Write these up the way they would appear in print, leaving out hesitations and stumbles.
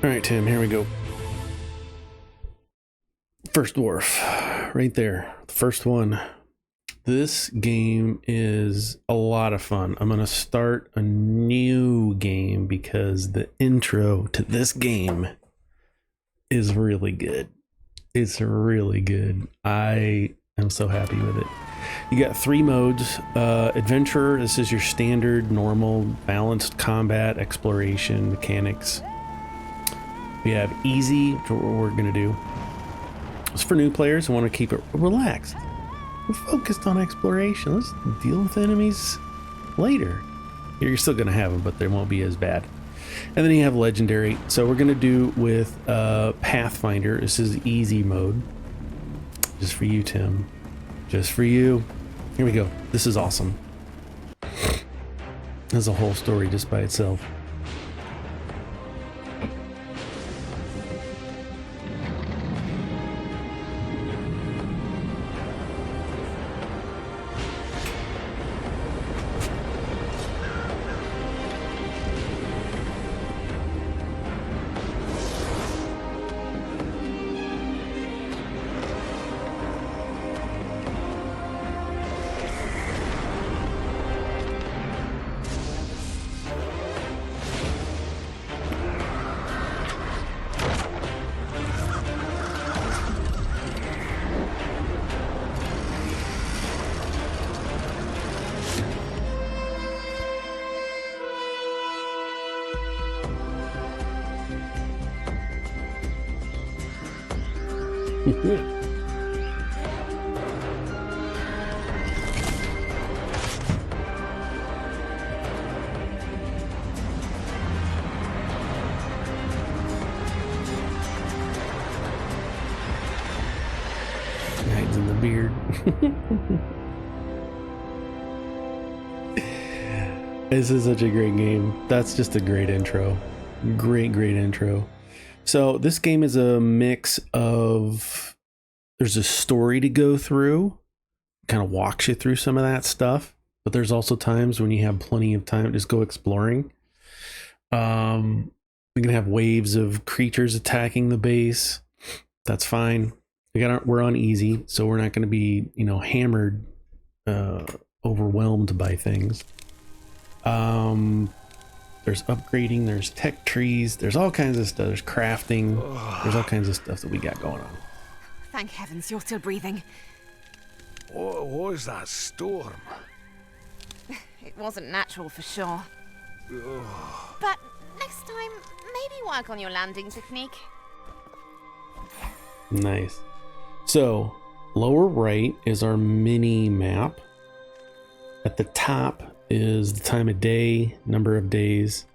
All right, Tim, here we go. First dwarf, right there. The first one. This game is a lot of fun. I'm going to start a new game because the intro to this game is really good. It's really good. I am so happy with it. You got 3 modes. Adventurer, this is your standard, normal, balanced combat, exploration, mechanics. We have easy, which is what we're going to do. It's for new players who want to keep it relaxed. We're focused on exploration. Let's deal with enemies later. You're still going to have them, but they won't be as bad. And then you have legendary. So we're going to do with Pathfinder. This is easy mode. Just for you, Tim. Just for you. Here we go. This is awesome. There's a whole story just by itself. Hides in the beard. This is such a great game. That's just a great intro. Great intro. So this game is a mix of, there's a story to go through, kind of walks you through some of that stuff, but there's also times when you have plenty of time to just go exploring. We're gonna have waves of creatures attacking the base. That's fine. We're on easy, so we're not going to be, hammered, overwhelmed by things. There's upgrading, there's tech trees, there's all kinds of stuff. There's crafting, there's all kinds of stuff that we got going on. Thank heavens you're still breathing. What was that storm? It wasn't natural for sure. But next time, maybe work on your landing technique. Nice. So, lower right is our mini map. At the top is the time of day, number of days.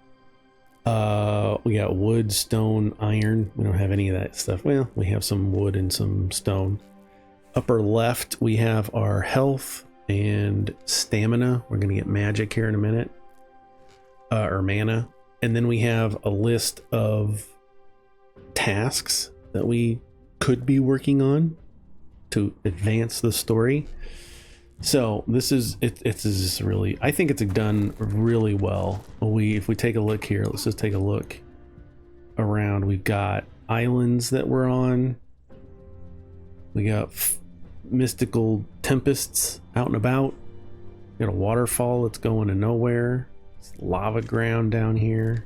We got wood, stone, iron. We don't have any of that stuff. Well, we have some wood and some stone. Upper left, we have our health and stamina. We're going to get magic here in a minute. Or mana. And then we have a list of tasks that we could be working on to advance the story. So this is it's just really, I think it's done really well. If we take a look here, let's just take a look around. We've got islands that we're on. We got mystical tempests out and about. We got a waterfall that's going to nowhere. It's lava ground down here.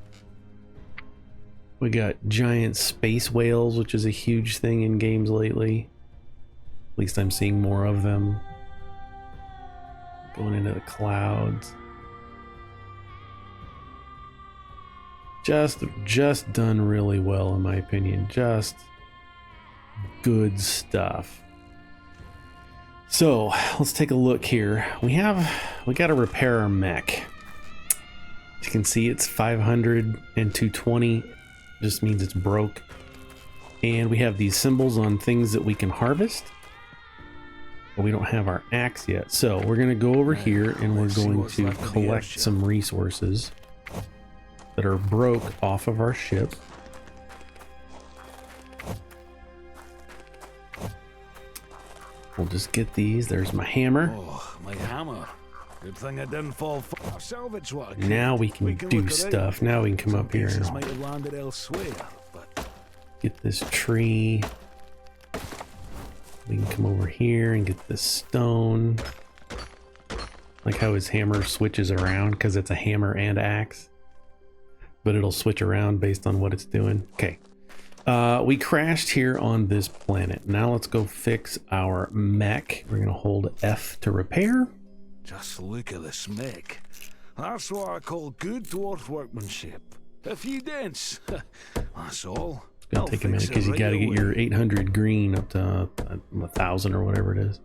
We got giant space whales, which is a huge thing in games lately. At least I'm seeing more of them. Going into the clouds. Just done really well in my opinion. Just good stuff. So let's take a look here. We got to repair our mech. As you can see, it's 500 and 220. Just means it's broke. And we have these symbols on things that we can harvest, but we don't have our axe yet. So we're going to go over here and we're going to collect some resources that are broke off of our ship. We'll just get these. There's my hammer. Oh, my hammer. Good thing I didn't fall for salvage work. Now we can do stuff. Now we can come up here and might have landed elsewhere, but get this tree. We can come over here and get this stone. Like how his hammer switches around because it's a hammer and axe. But it'll switch around based on what it's doing. Okay. We crashed here on this planet. Now let's go fix our mech. We're going to hold F to repair. Just look at this mech. That's what I call good dwarf workmanship. A few dents. That's all. It's going to take a minute because you got to get your 800 green up to 1,000 or whatever it is.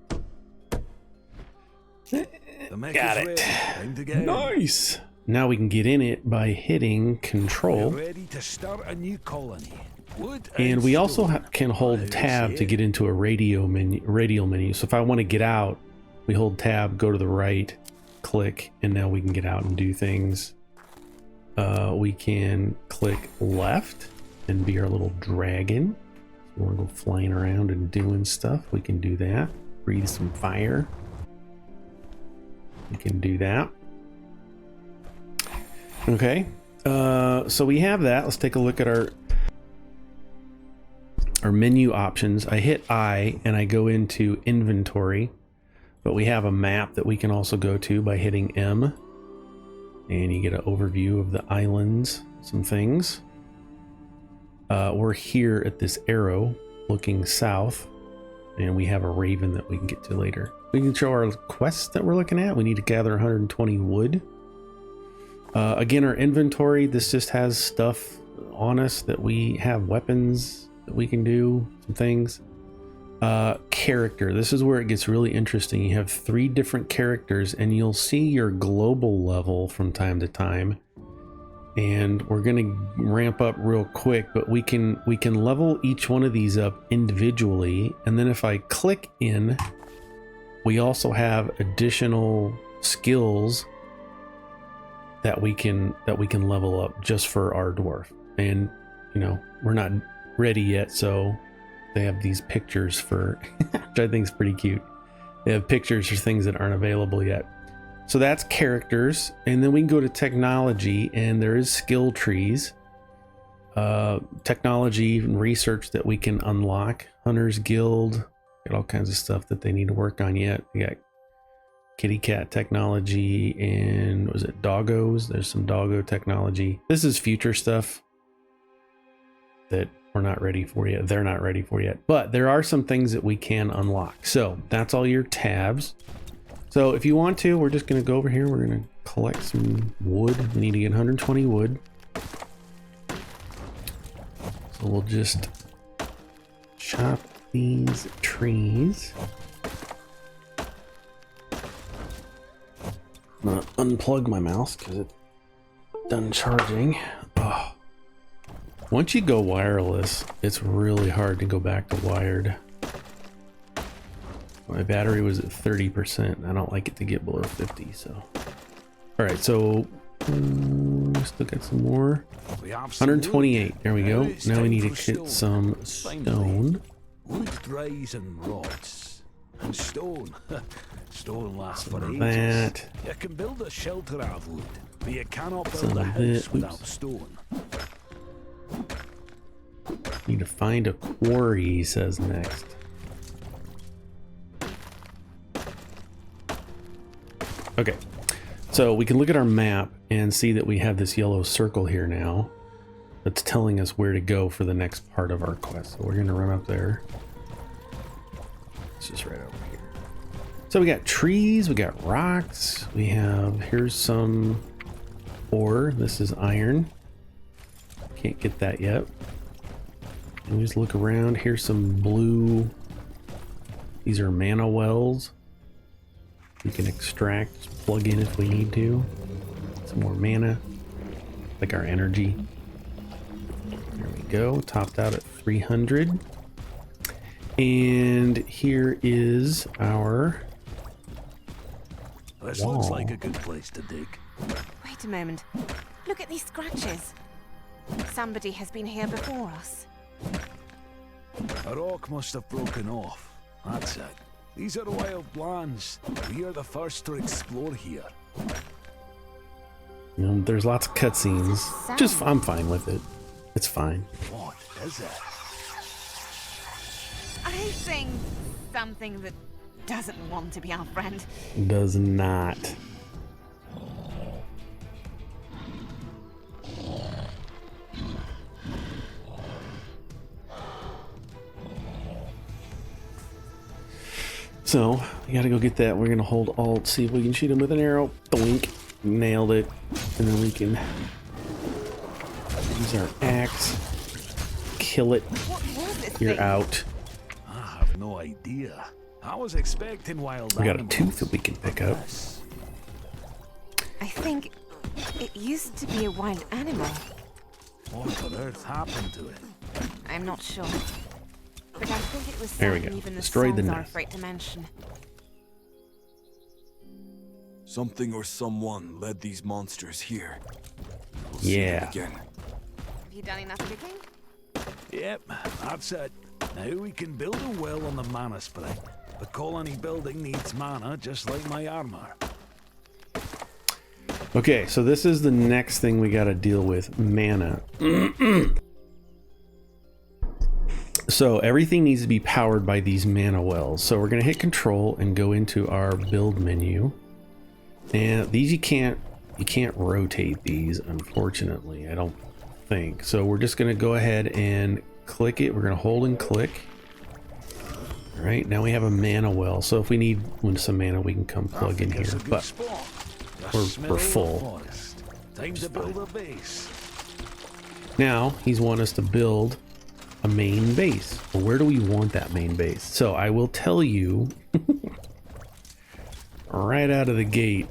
Got it. Nice. Now we can get in it by hitting control. Ready to start a new colony. And we also can hold tab to get into a radial menu. So if I want to get out, we hold tab, go to the right, click, and now we can get out and do things. We can click left and be our little dragon. So we'll go flying around and doing stuff. We can do that. Breathe some fire. We can do that. Okay, so we have that. Let's take a look at our menu options. I hit I and I go into inventory, but we have a map that we can also go to by hitting M, and you get an overview of the islands, some things. We're here at this arrow looking south, and we have a raven that we can get to later. We can show our quests that we're looking at. We need to gather 120 wood. Again, our inventory, this just has stuff on us that we have weapons that we can do, some things. Character, this is where it gets really interesting. You have 3 different characters and you'll see your global level from time to time. And we're going to ramp up real quick, but we can level each one of these up individually. And then if I click in, we also have additional skills that we can level up just for our dwarf. And you know, we're not ready yet, so they have these pictures for which I think is pretty cute. They have pictures for things that aren't available yet. So that's characters, and then we can go to technology, and there is skill trees, technology and research that we can unlock. Hunters Guild, got all kinds of stuff that they need to work on yet. We got kitty cat technology, and was it doggos? There's some doggo technology. This is future stuff that we're not ready for yet. They're not ready for yet, but there are some things that we can unlock. So that's all your tabs. So if you want to, we're just going to go over here. We're going to collect some wood. We need to get 120 wood. So we'll just chop these trees. I'm gonna unplug my mouse because it's done charging. Oh. Once you go wireless, it's really hard to go back to wired. My battery was at 30%. I don't like it to get below 50, so. All right, so still got some more. 128. There we go. Now we need to get some stone. Wood dries and rots. And stone. Stone lasts for ages. That. You can build a shelter out of wood, but you cannot Some build a of house it. without stone. Need to find a quarry, he says next. Okay, so we can look at our map and see that we have this yellow circle here now that's telling us where to go for the next part of our quest. So we're gonna run up there. It's just right over here. So we got trees, we got rocks, we have, here's some ore. This is iron. Can't get that yet. And we just look around. Here's some blue. These are mana wells. We can extract, just plug in if we need to. Some more mana, like our energy. There we go, topped out at 300. And here is our This wall. looks like a good place to dig. Wait a moment. Look at these scratches. Somebody has been here before us. A rock must have broken off. That's it. These are wild lands. We are the first to explore here. You know, there's lots of cutscenes. Just, I'm fine with it. It's fine. What is it? chasing something that doesn't want to be our friend. Does not. So, we gotta go get that. We're gonna hold Alt, see if we can shoot him with an arrow. Doink. Nailed it. And then we can use our axe. Kill it. What was this You're thing? out. I have no idea. I was expecting wild We got a animals. tooth that we can pick up. I think it used to be a wild animal. What on earth happened to it? I'm not sure. But I think it was There we something go. even the Destroyed the songs are nest. afraid to mention. Something or someone led these monsters here. We'll see Yeah. it again. Have you done enough digging? Yep, that's it. Now we can build a well on the mana spring. The colony building needs mana just like my armor. Okay, so this is the next thing we gotta deal with. Mana. So everything needs to be powered by these mana wells. So we're gonna hit Control and go into our build menu. And these you can't rotate these, unfortunately, I don't think. So we're just gonna go ahead and click it. We're gonna hold and click. All right, now we have a mana well. So if we need some mana, we can come plug in here. It's a good But spot. The we're smell of full. forest. Time to build a base. now he's wanting us to build a main base. Well, where do we want that main base? So I will tell you right out of the gate,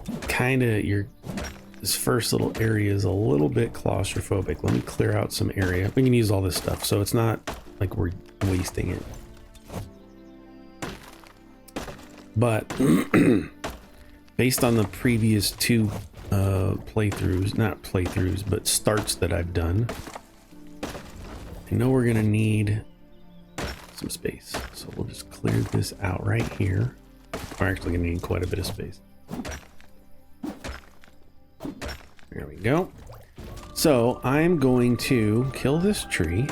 this first little area is a little bit claustrophobic. Let me clear out some area. We can use all this stuff, so it's not like we're wasting it. But based on the previous two not playthroughs, but starts that I've done, I know we're gonna need some space. So we'll just clear this out right here. We're actually gonna need quite a bit of space. There we go. So I'm going to kill this tree.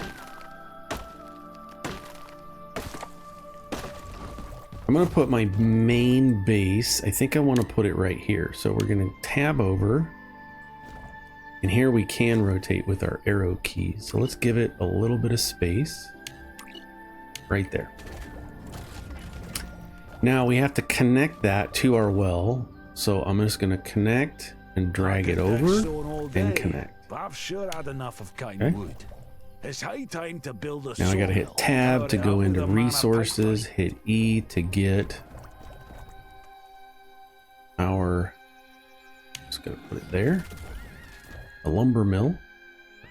I'm going to put my main base. I think I want to put it right here. So we're going to tab over. And here we can rotate with our arrow keys. So let's give it a little bit of space. Right there. Now we have to connect that to our well. So I'm just going to connect and drag it over and connect. But I've sure had enough of cutting Okay. wood. It's high time to build a Now I gotta hit sawmill. tab to Power it go up into with a mana resources, pipeline. hit E to get our, just gonna put it there, a lumber mill,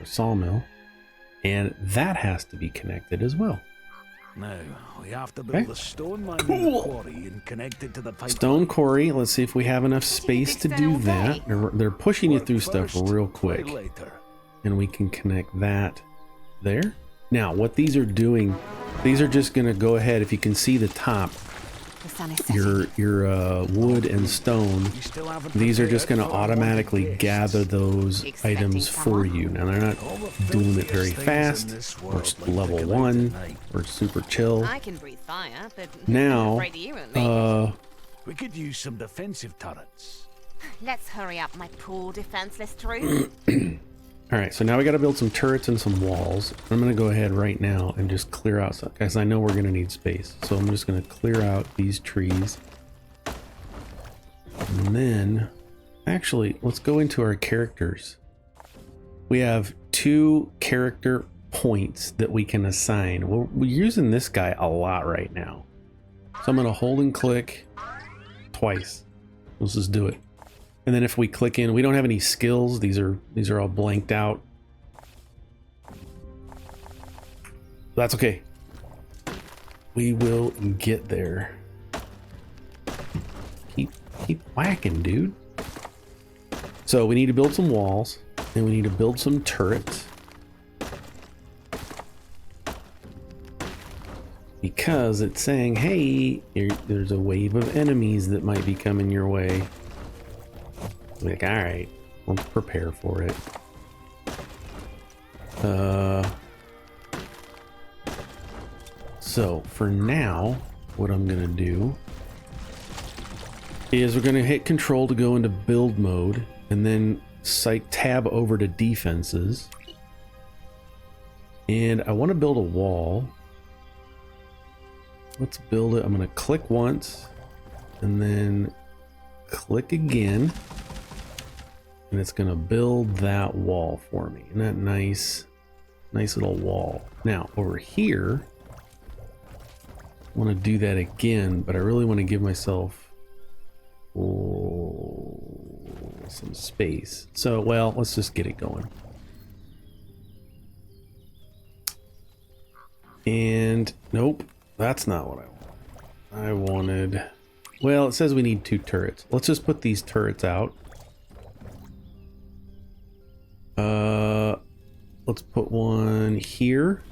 or sawmill, and that has to be connected as well. Now, we have to build Okay. a stone mining Cool. quarry and connect it to the pipeline. Stone quarry, let's see if we have enough space to do that. They're pushing you Work through stuff first, real play quick, later. and we can connect that there. Now, what these are doing, these are just gonna go ahead, if you can see the top, The sun is setting. your wood and stone, We still haven't these are just prepared going to for our automatically wanted gather guests. those Expecting items for someone? you. Now they're not All the doing it very filthiest things in fast. this We're world like level picking out 1. tonight. We're super chill. I can breathe fire, but Now, I'm afraid you won't make it. We could use some defensive turrets. Let's hurry up, my poor defenseless troop. All right, so now we got to build some turrets and some walls. I'm going to go ahead right now and just clear out some, guys. I know we're going to need space, so I'm just going to clear out these trees. And then, actually, let's go into our characters. We have 2 character points that we can assign. We're using this guy a lot right now. So I'm going to hold and click twice. Let's just do it. And then if we click in, we don't have any skills. These are all blanked out. That's okay. We will get there. Keep whacking, dude. So we need to build some walls, and we need to build some turrets. Because it's saying, hey, there's a wave of enemies that might be coming your way. Like, all right, let's prepare for it. So for now, what I'm gonna do is we're gonna hit control to go into build mode, and then tab over to defenses. And I want to build a wall. Let's build it. I'm gonna click once and then click again, and it's gonna build that wall for me. Isn't that nice? Nice little wall. Now over here, I want to do that again, but I really want to give myself some space. So, well, let's just get it going. And nope, that's not what I want. I wanted, well, it says we need 2 turrets. Let's just put these turrets out. Let's put one here.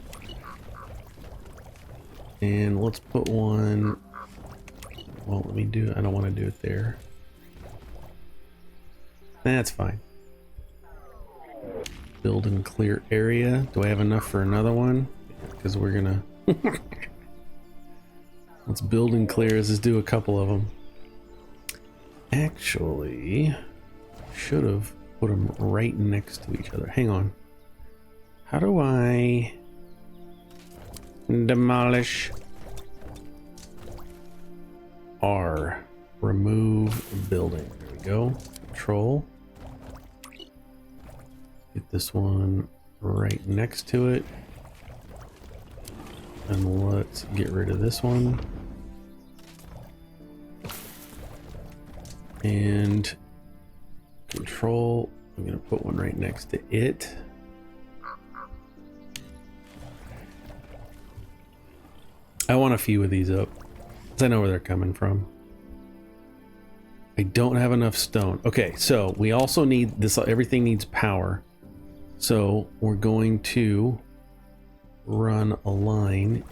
And let's put one, well, let me do it. I don't want to do it there. That's fine. Build and clear area. Do I have enough for another one? Because we're gonna let's build and clear. Let's just do a couple of them. Actually, should have put them right next to each other. Hang on. How do I demolish? R. Remove building. There we go. Control. Get this one right next to it. And let's get rid of this one. And control. I'm going to put one right next to it. I want a few of these up, because I know where they're coming from. I don't have enough stone. Okay, so we also need this. Everything needs power. So we're going to run a line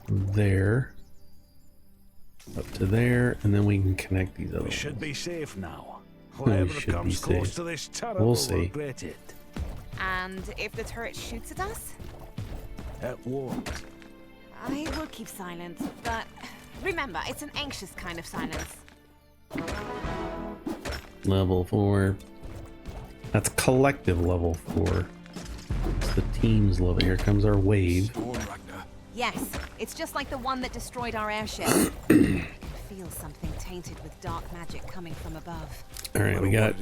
there up to there, and then we can connect these other ones. We should be safe now. We Whoever should comes be close safe. to this turret We'll will see. regret it. And if the turret shoots at us? It won't. I will keep silent, but remember, it's an anxious kind of silence. Level 4. That's collective level 4. It's the team's level. Here comes our wave. Storm Ragnar. Yes, it's just like the one that destroyed our airship. I feel something tainted with dark magic coming from above. All right, we got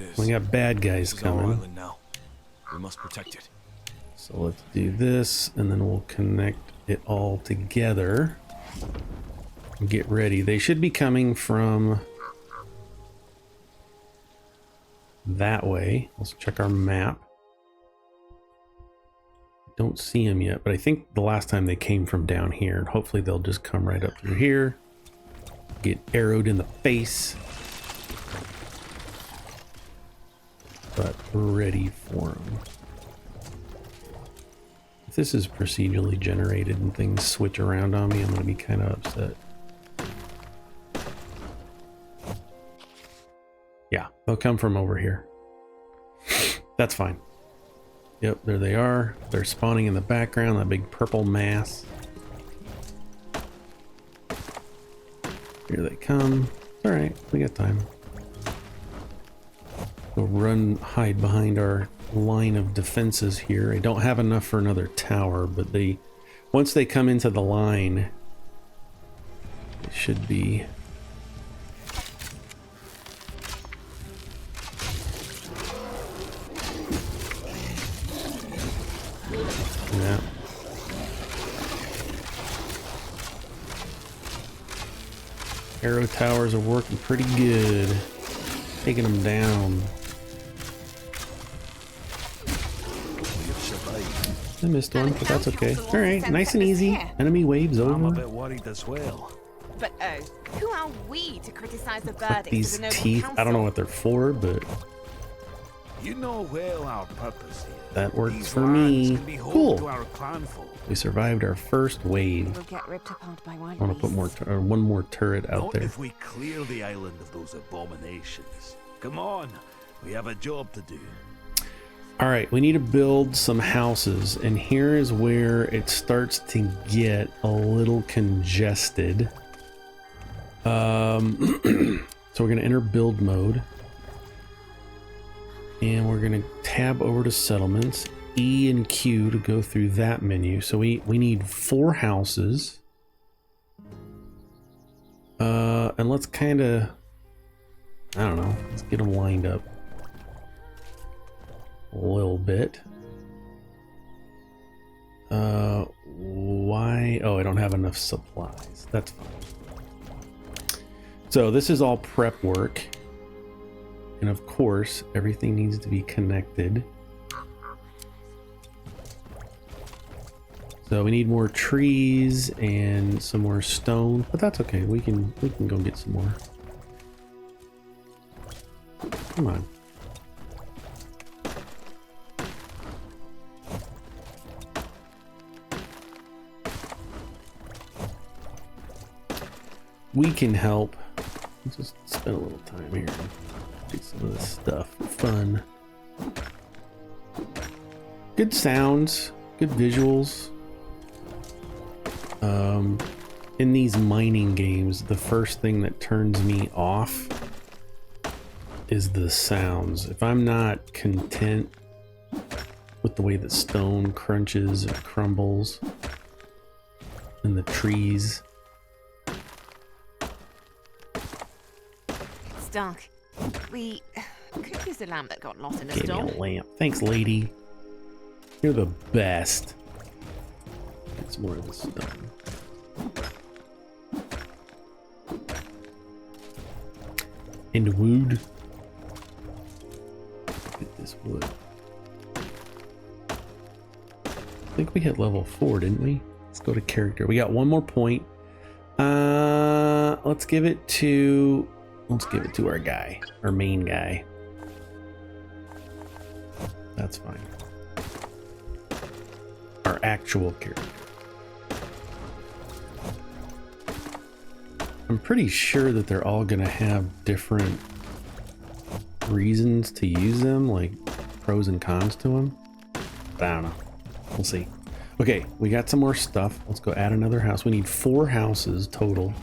bad guys This is our coming. island now. We must protect it. So let's do this, and then we'll connect it all together. Get ready. They should be coming from that way. Let's check our map. Don't see them yet, but I think the last time they came from down here, and hopefully they'll just come right up through here. Get arrowed in the face. But ready for them. If this is procedurally generated and things switch around on me, I'm going to be kind of upset. Yeah, they'll come from over here. That's fine. Yep, there they are. They're spawning in the background, that big purple mass. Here they come. All right, we got time. We'll hide behind our line of defenses here. I don't have enough for another tower, but once they come into the line, it should be. Yeah. Arrow towers are working pretty good. Taking them down. I missed one, but that's okay. Alright, nice and easy. Enemy waves I'm a over. bit worried as well. But oh, who are we to criticize the Click verdict these of the noble teeth. I don't know council? what they're for, but You know well our purpose here. that works These for lands me. can be home Cool. to our clanfolk. We survived our first wave. We'll get ripped apart by wild I want to put beasts. one more turret out Not there. if we clear the island of those abominations. Come on, we have a job to do. All right, we need to build some houses, and here is where it starts to get a little congested. So we're going to enter build mode, and we're going to tab over to settlements, E and Q to go through that menu. So we need 4 houses. And let's kind of, I don't know, let's get them lined up a little bit. Why? Oh, I don't have enough supplies. That's fine. So this is all prep work. And of course, everything needs to be connected. So we need more trees and some more stone, but that's okay. We can go get some more. Come on. We can help. Let's just spend a little time here and do some of this stuff. Fun. Good sounds, good visuals. In these mining games, the first thing that turns me off is the sounds. If I'm not content with the way that stone crunches or crumbles and the trees. It's dark. We could use the lamp that got lost in the Give me storm. a lamp. Thanks, lady. You're the best. Get some more of this stone. And wood. Get this wood. I think we hit level 4, didn't we? Let's go to character. We got one more point. Let's give it to our guy, our main guy. That's fine. Our actual character. I'm pretty sure that they're all gonna have different reasons to use them, like pros and cons to them. But I don't know. We'll see. Okay, we got some more stuff. Let's go add another house. We need 4 houses total.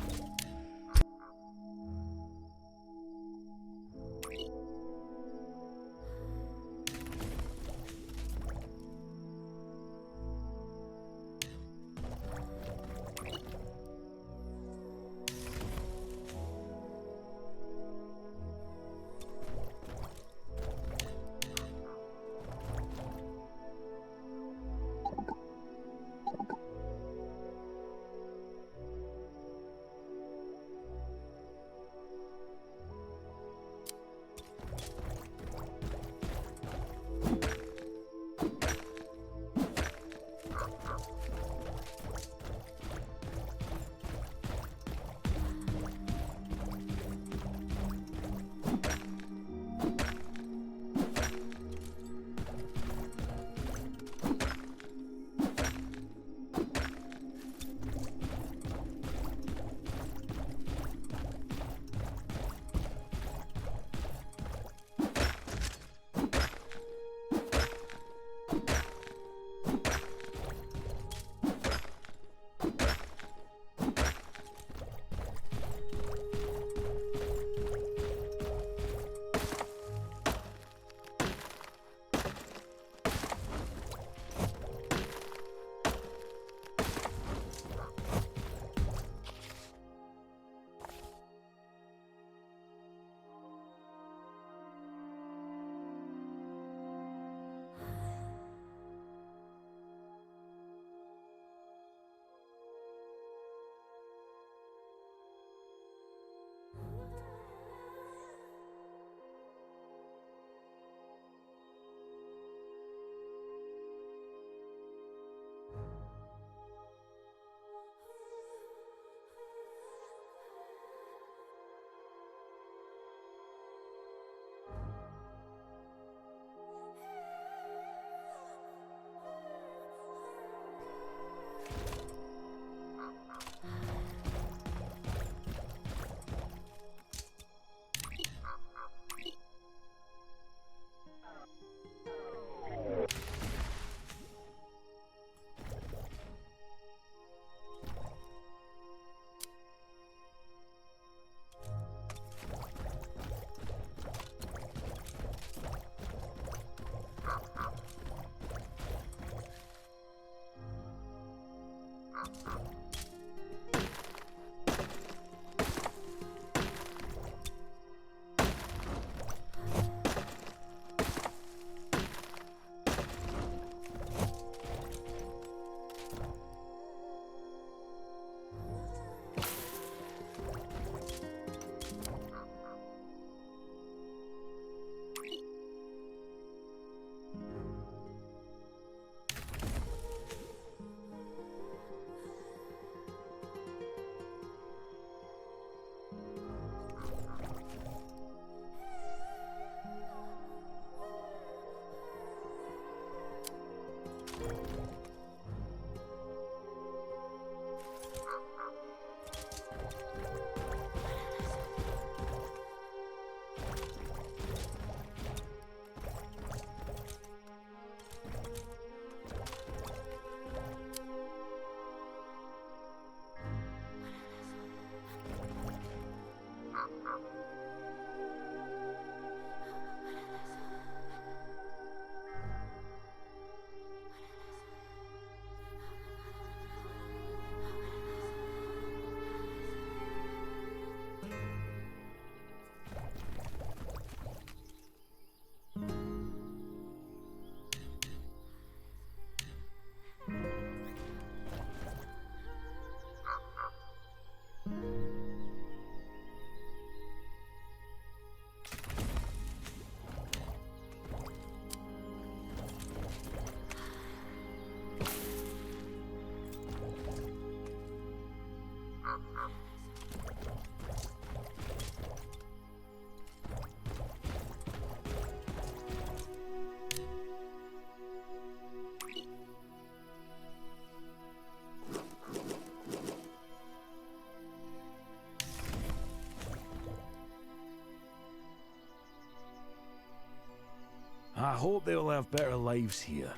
I hope they'll have better lives here.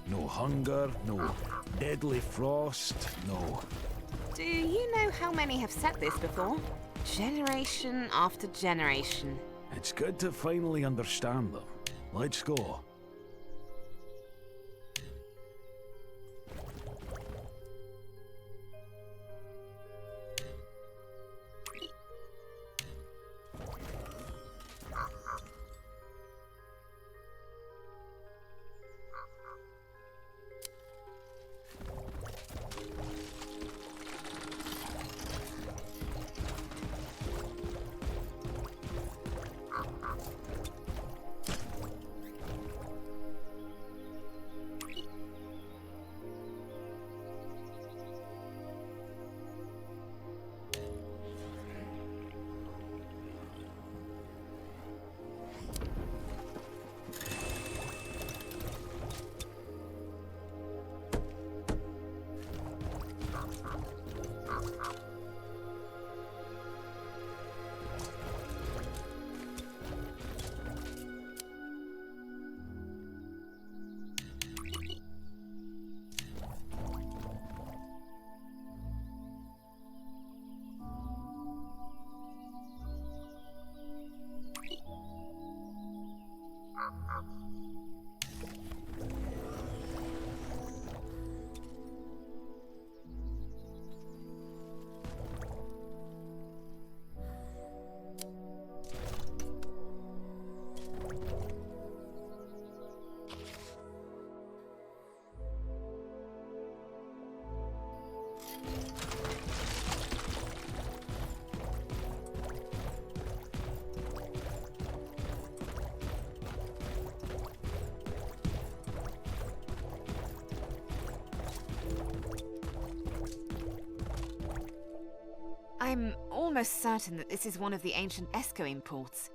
No hunger, no deadly frost, no... Do you know how many have said this before? Generation after generation. It's good to finally understand them. Let's go. I'm almost certain that this is one of the ancient Escoin ports.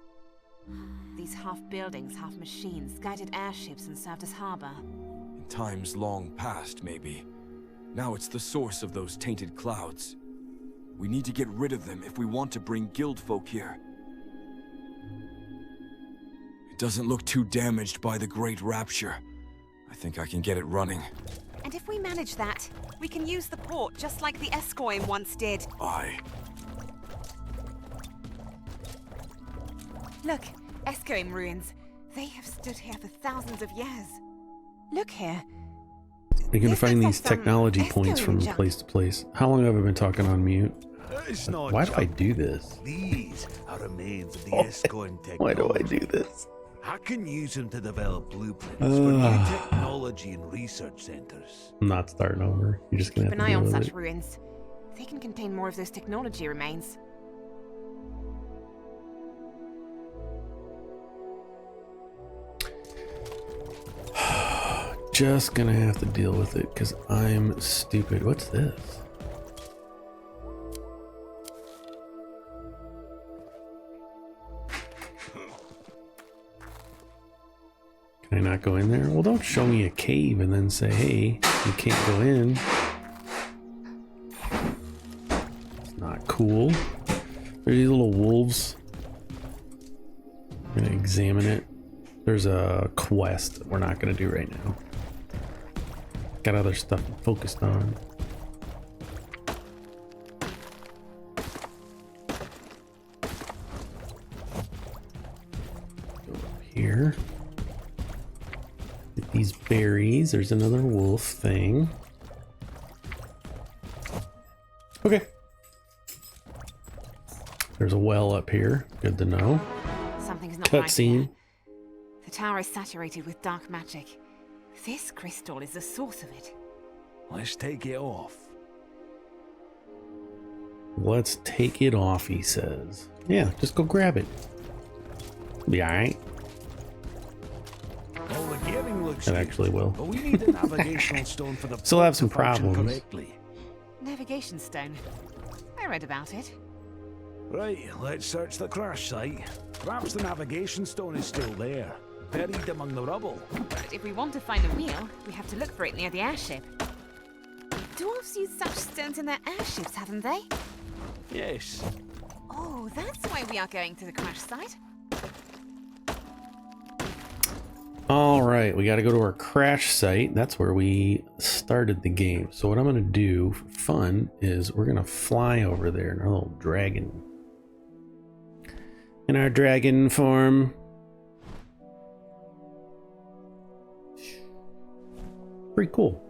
These half buildings, half machines, guided airships and served as harbor. In times long past, maybe. Now it's the source of those tainted clouds. We need to get rid of them if we want to bring guildfolk here. It doesn't look too damaged by the Great Rapture. I think I can get it running. And if we manage that, we can use the port just like the Escoin once did. Aye. Look, Escoin ruins. They have stood here for thousands of years. Look here. You're gonna This find looks these like some technology points Esco from junk. place to place. How long have I been talking on mute? It's not Why do I junk. do this? These are remains of the Why- Escoin technology. Why do I do this? I can use them to develop blueprints for new technology and research centers. I'm not starting over. You're just gonna Keep have an to eye deal on with such it. ruins. They can contain more of those technology remains. Just gonna have to deal with it because I'm stupid. What's this? Can I not go in there? Well, don't show me a cave and then say, hey, you can't go in. It's not cool. There are these little wolves. I'm gonna examine it. There's a quest that we're not gonna do right now. Got other stuff I'm focused on. Go up here. Get these berries. There's another wolf thing. Okay. There's a well up here. Good to know. Something's not right Cutscene. here. The tower is saturated with dark magic. This crystal is the source of it. Let's take it off. Let's take it off, he says. Yeah, just go grab it. Be alright. Well, the gearing looks That good, actually will. but we need a navigational stone for the Still have port some to function problems. correctly. Navigation stone. I read about it. Right, let's search the crash site. Perhaps the navigation stone is still there, buried among the rubble. But if we want to find a wheel, we have to look for it near the airship. Dwarfs use such stones in their airships, haven't they? Yes. Oh, that's why we are going to the crash site. All right, we got to go to our crash site. That's where we started the game. So what I'm going to do for fun is we're going to fly over there in our little dragon. In our dragon form. Pretty cool.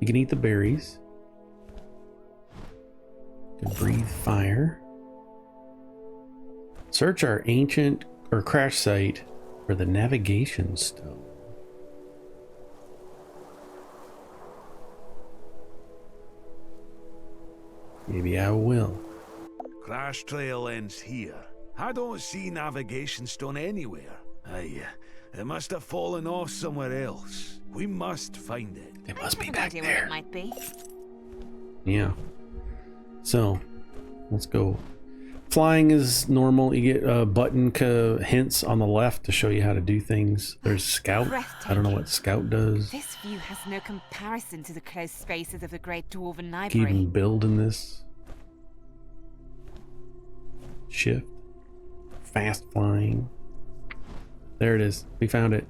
You can eat the berries. You can breathe fire. Search our ancient or crash site for the navigation stone. Maybe I will. Crash trail ends here. I don't see navigation stone anywhere. It must have fallen off somewhere else. We must find it. It must be No back idea what it there. might be. Yeah. So, let's go. Flying is normal. You get button hints on the left to show you how to do things. There's Scout. I don't know what Scout does. This view has no comparison to the closed spaces of the Great Dwarven Can you Library. even build in this? Shift. Fast flying. There it is. We found it.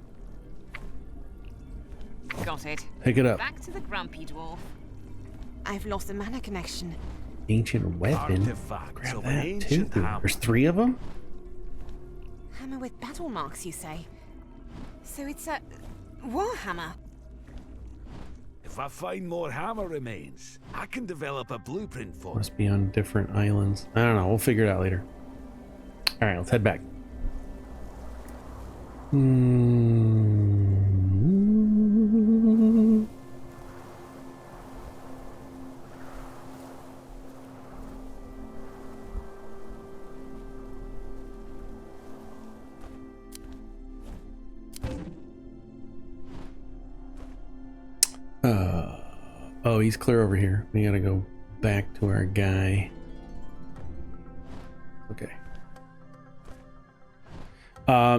Got it. Pick it up. Back to the grumpy dwarf. I've lost the mana connection. Ancient weapon. Artifacts Grab of an that too. ancient hammer. There's 3 of them? Hammer with battle marks, you say? So it's a warhammer. If I find more hammer remains, I can develop a blueprint for it. Must be on different islands. I don't know. We'll figure it out later. All right, let's head back. Oh, he's clear over here. We gotta go back to our guy. Okay.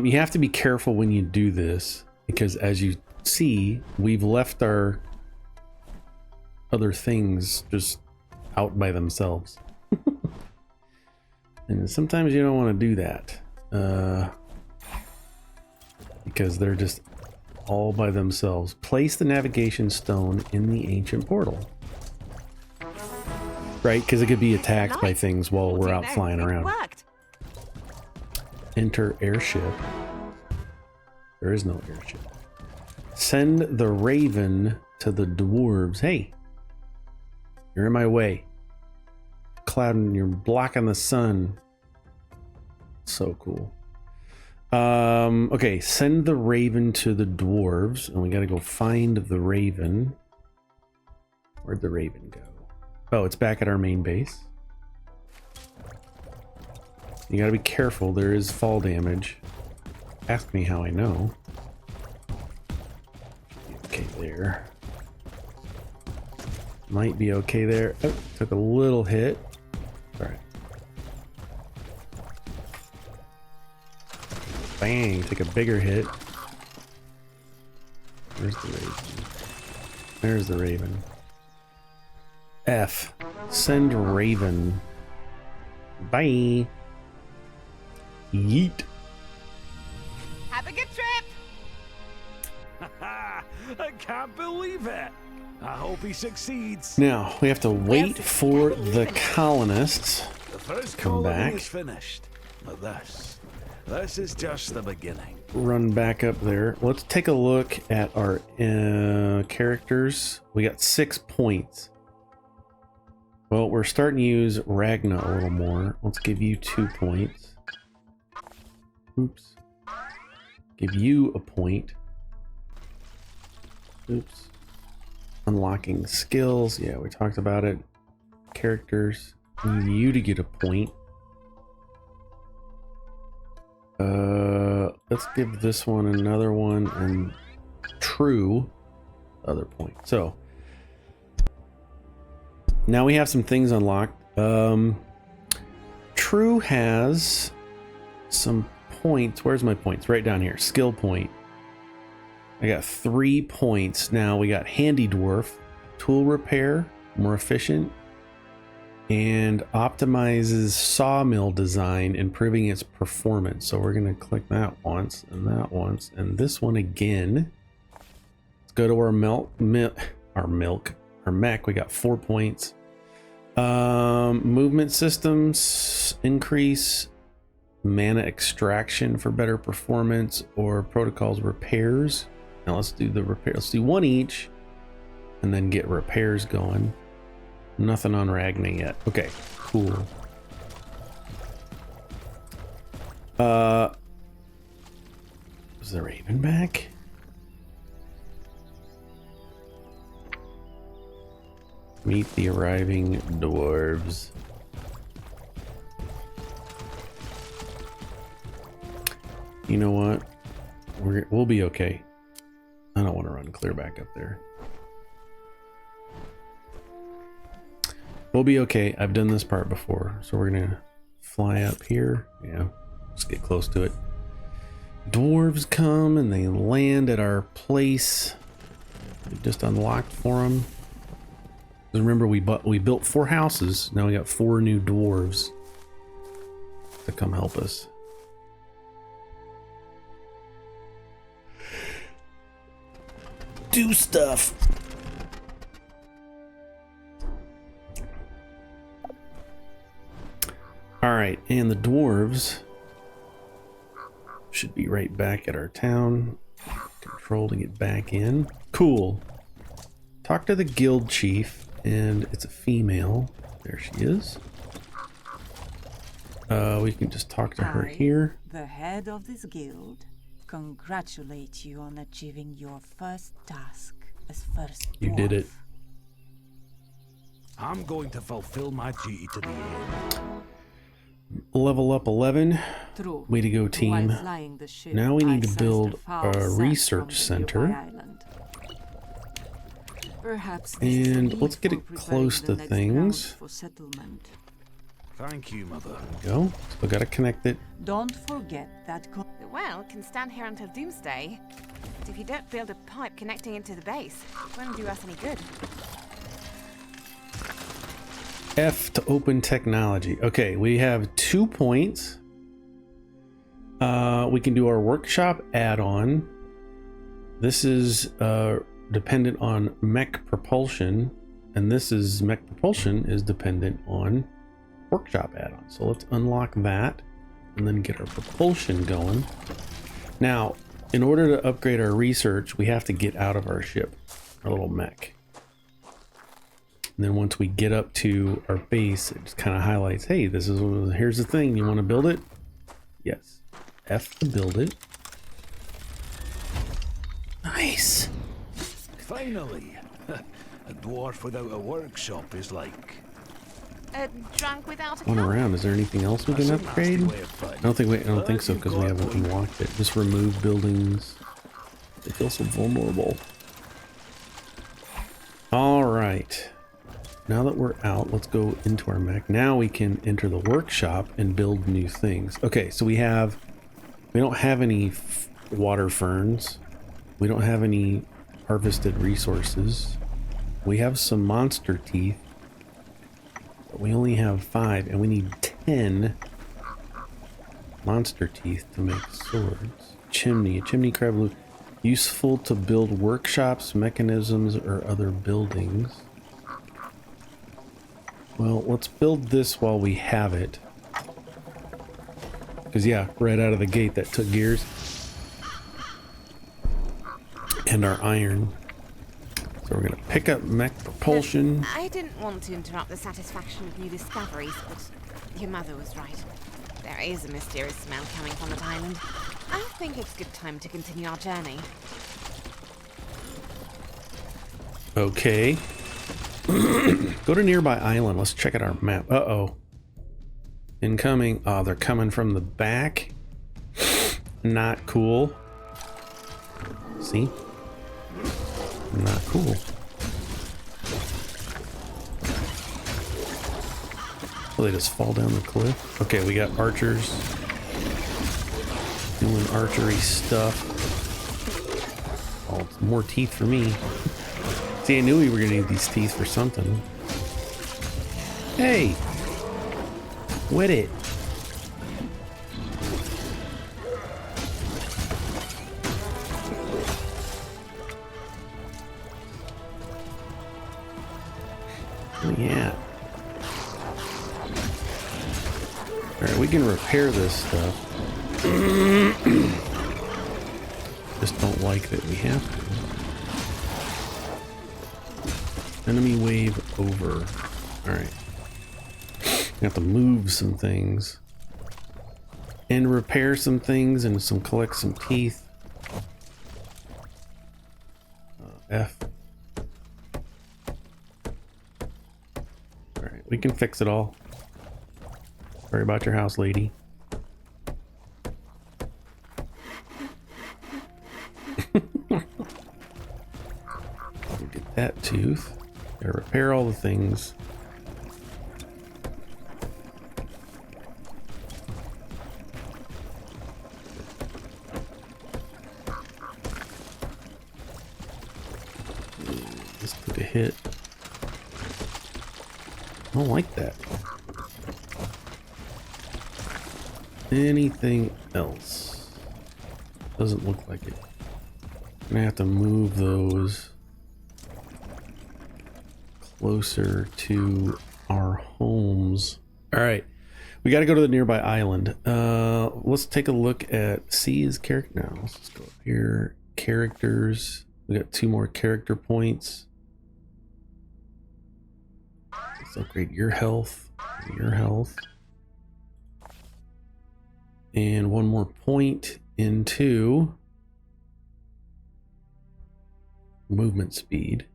You have to be careful when you do this because as you see, we've left our other things just out by themselves. And sometimes you don't want to do that because they're just all by themselves. Place the navigation stone in the ancient portal. Right, because it could be attacked by things while we're out flying It around. worked. Enter airship. There is no airship. Send the Raven to the dwarves. Hey, you're in my way. Cloud and you're blocking the sun. So cool. Okay, send the raven to the dwarves, and we gotta go find the raven. Where'd the raven go? Oh, it's back at our main base. You gotta be careful, there is fall damage. Ask me how I know. Okay, there. Might be okay there. Oh, took a little hit. Alright. Bang, take a bigger hit. Where's the raven? There's the raven. F. Send raven. Bye. Yeet. Have a good trip! I can't believe it. I hope he succeeds. Now, we have to wait for the colonists The first come colony back. is finished. But this is just the beginning. Run back up there. Let's take a look at our characters. We got 6 points. Well, we're starting to use Ragna a little more. Let's give you 2 points. Oops. Give you a point. Oops. Unlocking skills. Yeah, we talked about it. Characters. Need you to get a point. Let's give this one another one and true other point. So now we have some things unlocked. True has some points. Where's my points? Right down here. Skill point. I got 3 points. Now we got Handy Dwarf, tool repair, more efficient, and optimizes sawmill design, improving its performance. So we're going to click that once and this one again. Let's go to our mech. We got 4 points. Movement systems increase, mana extraction for better performance, or protocols repairs. Now let's do the repair. Let's do 1 each and then get repairs going. Nothing on Ragna yet. Okay, cool. Is the raven back? Meet the arriving dwarves. You know what? We'll be okay. I don't want to run clear back up there. We'll be okay. I've done this part before. So we're going to fly up here. Yeah, let's get close to it. Dwarves come and they land at our place. We just unlocked for them. Remember, we built 4 houses. Now we got 4 new dwarves to come help us. Do stuff. All right, and the dwarves should be right back at our town. Control to get back in. Cool. Talk to the guild chief, and it's a female. There she is. We can just talk to her here. The head of this guild, congratulate you on achieving your first task as first dwarf. You did it. I'm going to fulfill my duty to the end. Level up 11. True. Way to go, team. While flying the ship, Now we need I to sensed build foul a scent research from the nearby center. island. Perhaps this is a And need let's get for it preparing close the to next things. round for settlement. Thank you, Mother. Go. Still gotta connect it. Don't forget that The well can stand here until doomsday. But if you don't build a pipe connecting into the base, it won't do us any good. F to open technology. Okay, we have 2 points. We can do our workshop add-on. This is dependent on mech propulsion, and this is mech propulsion is dependent on workshop add-on. So let's unlock that and then get our propulsion going. Now, in order to upgrade our research, we have to get out of our ship. our little mech. And then once we get up to our base, it just kind of highlights, hey, here's the thing. You want to build it? Yes. F to build it. Nice. Finally. A dwarf without a workshop is like... A drunk without a One cup? around. Is there anything else we can That's a nasty upgrade? way of putting I don't think so You've because we got haven't one. unlocked it. Just remove buildings. They feel so vulnerable. All right. Now that we're out, let's go into our mech. Now we can enter the workshop and build new things. Okay, so we don't have any water ferns. We don't have any harvested resources. We have some monster teeth. But we only have 5 and we need 10 monster teeth to make swords. A chimney crab loot. Useful to build workshops, mechanisms, or other buildings. Well, let's build this while we have it. Because, yeah, right out of the gate, that took gears. And our iron. So we're going to pick up mech propulsion. I didn't want to interrupt the satisfaction of new discoveries, but your mother was right. There is a mysterious smell coming from that island. I think it's good time to continue our journey. Okay. Go to nearby island. Let's check out our map. Uh-oh. Incoming. Oh, they're coming from the back. Not cool. See? Not cool. Oh, they just fall down the cliff. Okay, we got archers doing archery stuff. Oh, it's more teeth for me. See, I knew we were gonna need these teeth for something. Hey! Wet it. Yeah. Alright, we can repair this stuff. Just don't like that we have to. Enemy wave over. Alright. We have to move some things. And repair some things and collect some teeth. F. Alright, we can fix it all. Sorry about your house, lady. We'll get that tooth. Gotta repair all the things. This took a hit. I don't like that. Anything else? Doesn't look like it. I'm gonna have to move those closer to our homes. All right, we got to go to the nearby island. Let's take a look at C's character now. Let's just go up here. Characters. We got 2 more character points. Let's upgrade your health. Your health. And 1 more point into movement speed.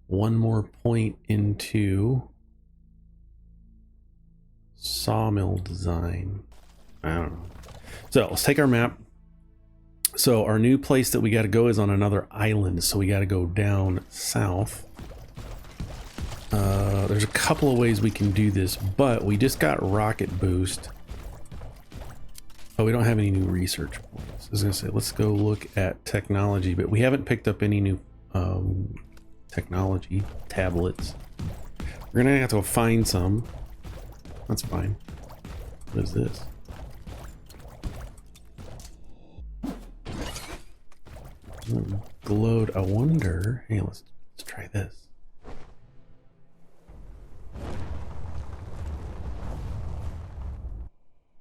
1 more point into sawmill design. I don't know. So let's take our map. So our new place that we got to go is on another island. So we got to go down south. There's a couple of ways we can do this, but we just got rocket boost. Oh, we don't have any new research points. I was gonna say, let's go look at technology, but we haven't picked up any new technology tablets. We're gonna have to find some. That's fine. What is this? Glowed. I wonder. Hey, let's try this.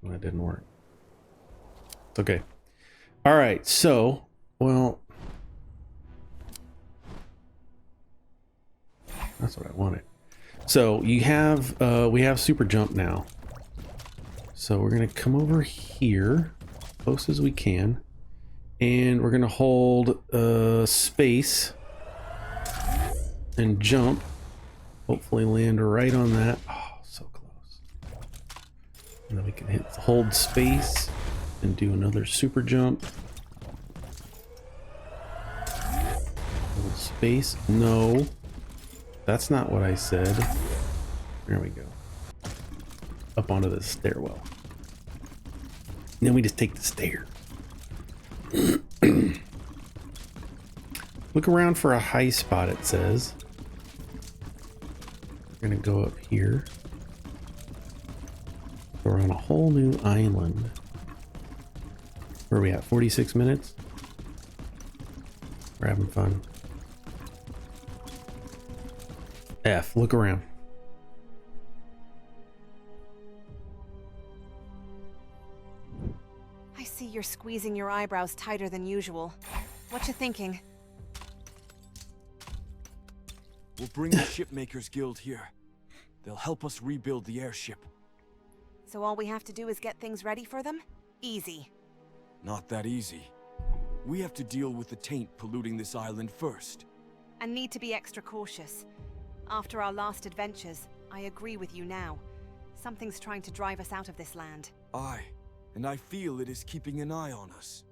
That didn't work. It's okay. All right. So, well, That's what I wanted. So you have, we have super jump now. So we're gonna come over here, close as we can, and we're gonna hold space and jump. Hopefully land right on that. Oh, so close. And then we can hold space and do another super jump. Hold space. No, that's not what I said. There we go. Up onto the stairwell. And then we just take the stair. Look around for a high spot, it says. We're gonna go up here. We're on a whole new island. Where are we at? 46 minutes? We're having fun. F, look around. I see you're squeezing your eyebrows tighter than usual. What you thinking? We'll bring the Shipmakers Guild here. They'll help us rebuild the airship. So all we have to do is get things ready for them? Easy. Not that easy. We have to deal with the taint polluting this island first. And need to be extra cautious. After our last adventures, I agree with you now. Something's trying to drive us out of this land. Aye, and I feel it is keeping an eye on us.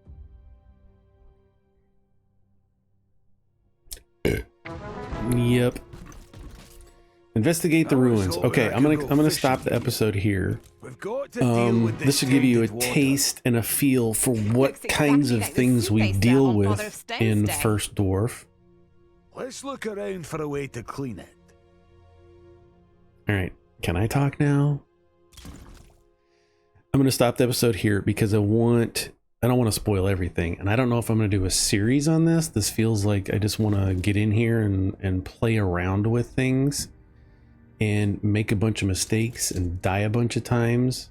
Yep. Investigate the ruins. Okay, I'm gonna stop the episode here. We've got to deal with This should give you a tainted water. taste and a feel for what Looks kinds exactly of like the things we suitcase deal down on Father with Stone's in day. First Dwarf. Let's look around for a way to clean it. All right, can I talk now? I'm gonna stop the episode here because I don't want to spoil everything, and I don't know if I'm gonna do a series on this. This feels like I just want to get in here and play around with things and make a bunch of mistakes and die a bunch of times.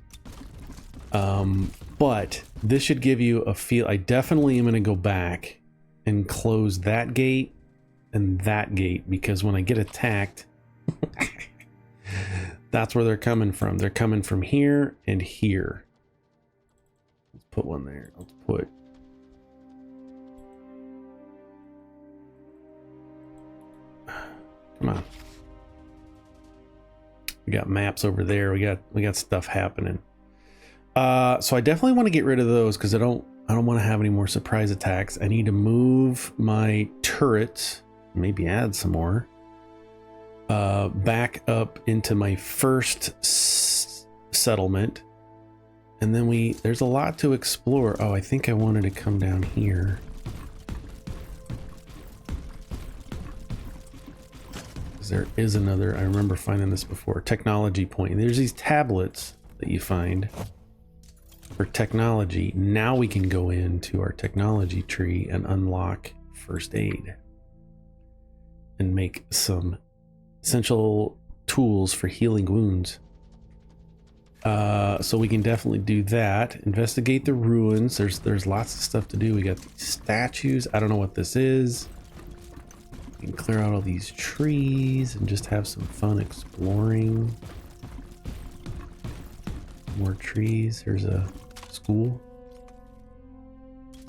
But this should give you a feel. I definitely am gonna go back and close that gate and that gate, because when I get attacked, that's where they're coming from. They're coming from here and here. Let's put one there. Let's put... Come on. We got maps over there. We got stuff happening. So I definitely want to get rid of those because I don't want to have any more surprise attacks. I need to move my turrets, maybe add some more, back up into my first settlement. And then there's a lot to explore. Oh, I think I wanted to come down here. There is another, I remember finding this before, technology point. There's these tablets that you find for technology. Now we can go into our technology tree and unlock first aid and make some essential tools for healing wounds. So we can definitely do that. Investigate the ruins. There's lots of stuff to do. We got these statues. I don't know what this is. We can clear out all these trees and just have some fun exploring. More trees. There's a school.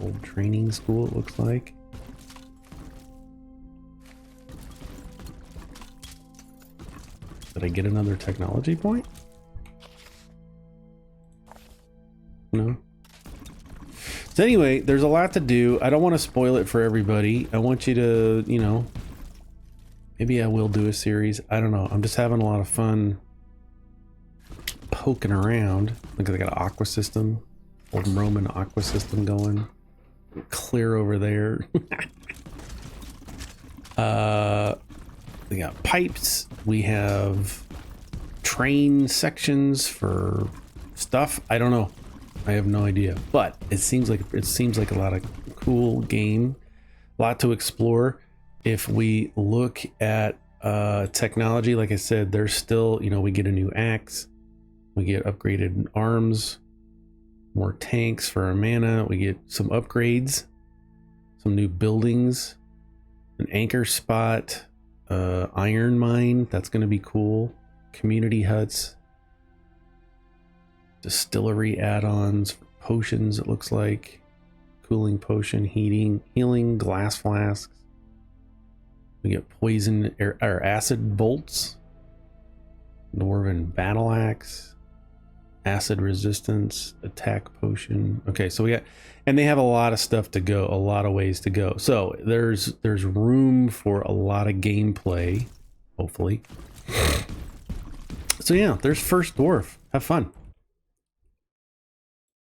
Old training school, it looks like. Did I get another technology point? No. So anyway, there's a lot to do. I don't want to spoil it for everybody. I want you to, you know, maybe I will do a series. I don't know. I'm just having a lot of fun poking around. Look, they got an aqua system, old Roman aqua system going. Clear over there. We got pipes. We have train sections for stuff. I don't know. I have no idea, but it seems like a lot of cool game, a lot to explore. If we look at technology, like I said, there's still, you know, we get a new axe, we get upgraded arms, more tanks for our mana, we get some upgrades, some new buildings, an anchor spot, Iron mine, that's going to be cool. Community huts. Distillery add-ons, potions, it looks like. Cooling potion, healing, glass flasks. We get poison or acid bolts. Dwarven battle axe. Acid resistance, attack potion. Okay, so we got, and they have a lot of stuff to go, a lot of ways to go. So there's room for a lot of gameplay, hopefully. So yeah, there's first dwarf. Have fun.